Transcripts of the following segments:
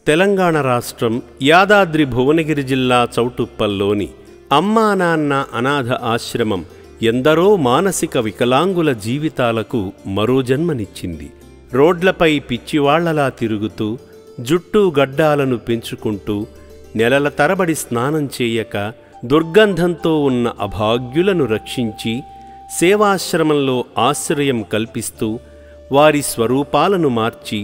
తెలంగాణ రాష్ట్రం యాదాద్రి భువనగిరి జిల్లా చౌటుప్పల్లోని అమ్మా నాన్న అనాథ ఆశ్రమం ఎందరో మానసిక వికలాంగుల జీవితాలకు మరో జన్మనిచ్చింది. రోడ్లపై పిచ్చివాళ్లలా తిరుగుతూ, జుట్టు గడ్డాలను పెంచుకుంటూ, నెలల తరబడి స్నానం చేయక దుర్గంధంతో ఉన్న అభాగ్యులను రక్షించి, సేవాశ్రమంలో ఆశ్రయం కల్పిస్తూ, వారి స్వరూపాలను మార్చి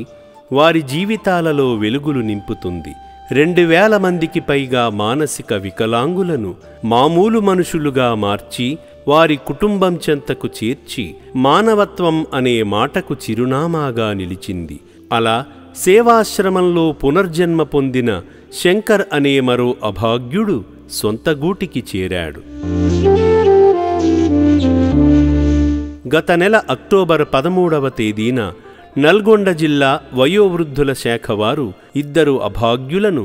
వారి జీవితాలలో వెలుగులు నింపుతుంది. 2000 మందికి పైగా మానసిక వికలాంగులను మామూలు మనుషులుగా మార్చి వారి కుటుంబం చెంతకు చేర్చి మానవత్వం అనే మాటకు చిరునామాగా నిలిచింది. అలా సేవాశ్రమంలో పునర్జన్మ పొందిన శంకర్ అనే మరో అభాగ్యుడు సొంత గూటికి చేరాడు. గత నెల అక్టోబర్ 13వ తేదీన నల్గొండ జిల్లా వయోవృద్ధుల శాఖ వారు 2 అభాగ్యులను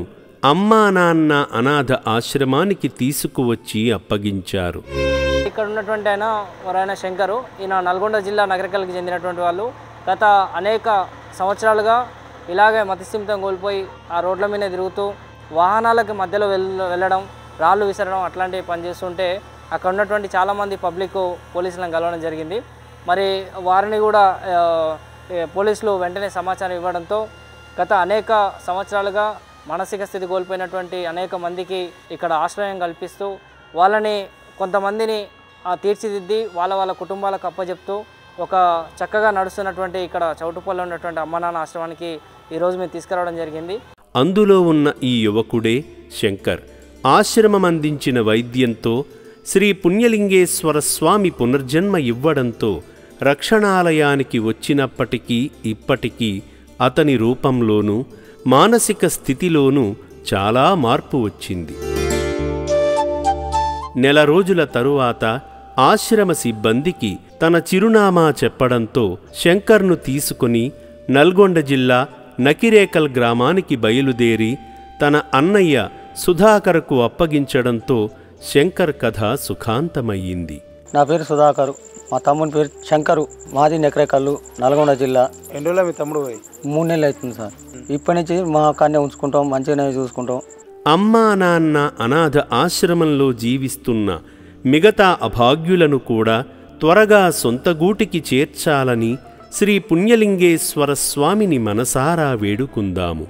అమ్మా నాన్న అనాథ ఆశ్రమానికి తీసుకువచ్చి అప్పగించారు. ఇక్కడ ఉన్నటువంటి ఆయన శంకరు, ఈయన నల్గొండ జిల్లా నగరికల్కి చెందినటువంటి వాళ్ళు. గత అనేక సంవత్సరాలుగా ఇలాగే మతిస్థిమితం కోల్పోయి ఆ రోడ్ల మీద తిరుగుతూ వాహనాలకి మధ్యలో వెళ్ళడం, రాళ్ళు విసరడం అట్లాంటివి పనిచేస్తుంటే అక్కడ ఉన్నటువంటి చాలామంది పబ్లిక్ పోలీసులను కలవడం జరిగింది. మరి వారిని కూడా పోలీసులు వెంటనే సమాచారం ఇవ్వడంతో గత అనేక సంవత్సరాలుగా మానసిక స్థితి కోల్పోయినటువంటి అనేక మందికి ఇక్కడ ఆశ్రయం కల్పిస్తూ వాళ్ళని కొంతమందిని తీర్చిదిద్ది వాళ్ళ కుటుంబాలకు అప్పచెప్తూ ఒక చక్కగా నడుస్తున్నటువంటి ఇక్కడ చౌటుప్పల్లో ఉన్నటువంటి అమ్మా నాన్న ఆశ్రమానికి ఈరోజు మేము తీసుకురావడం జరిగింది. అందులో ఉన్న ఈ యువకుడే శంకర్. ఆశ్రమం అందించిన వైద్యంతో శ్రీ పుణ్యలింగేశ్వర స్వామి పునర్జన్మ ఇవ్వడంతో రక్షణాలయానికి వచ్చినప్పటికీ ఇప్పటికీ అతని రూపంలోనూ మానసిక స్థితిలోనూ చాలా మార్పు వచ్చింది. నెల రోజుల తరువాత ఆశ్రమ సిబ్బందికి తన చిరునామా చెప్పడంతో శంకర్ను తీసుకుని నల్గొండ జిల్లా నకిరేకల్ గ్రామానికి బయలుదేరి తన అన్నయ్య సుధాకర్కు అప్పగించడంతో శంకర్ కథ సుఖాంతమయ్యింది. నా పేరు సుధాకరు, మా తమ్ముని పేరు శంకరు, మాది నకిరేకల్లు, నల్గొండ జిల్లా. ఎన్ని రోజులు మీ తమ్ముడు పోయి? 3 నెలలు అవుతుంది సార్. ఇప్పటి నుంచి మా అక్కడనే ఉంచుకుంటాం, మంచిగానే చూసుకుంటాం. అమ్మా నాన్న అనాథ ఆశ్రమంలో జీవిస్తున్న మిగతా అభాగ్యులను కూడా త్వరగా సొంత గూటికి చేర్చాలని శ్రీ పుణ్యలింగేశ్వర స్వామిని మనసారా వేడుకుందాము.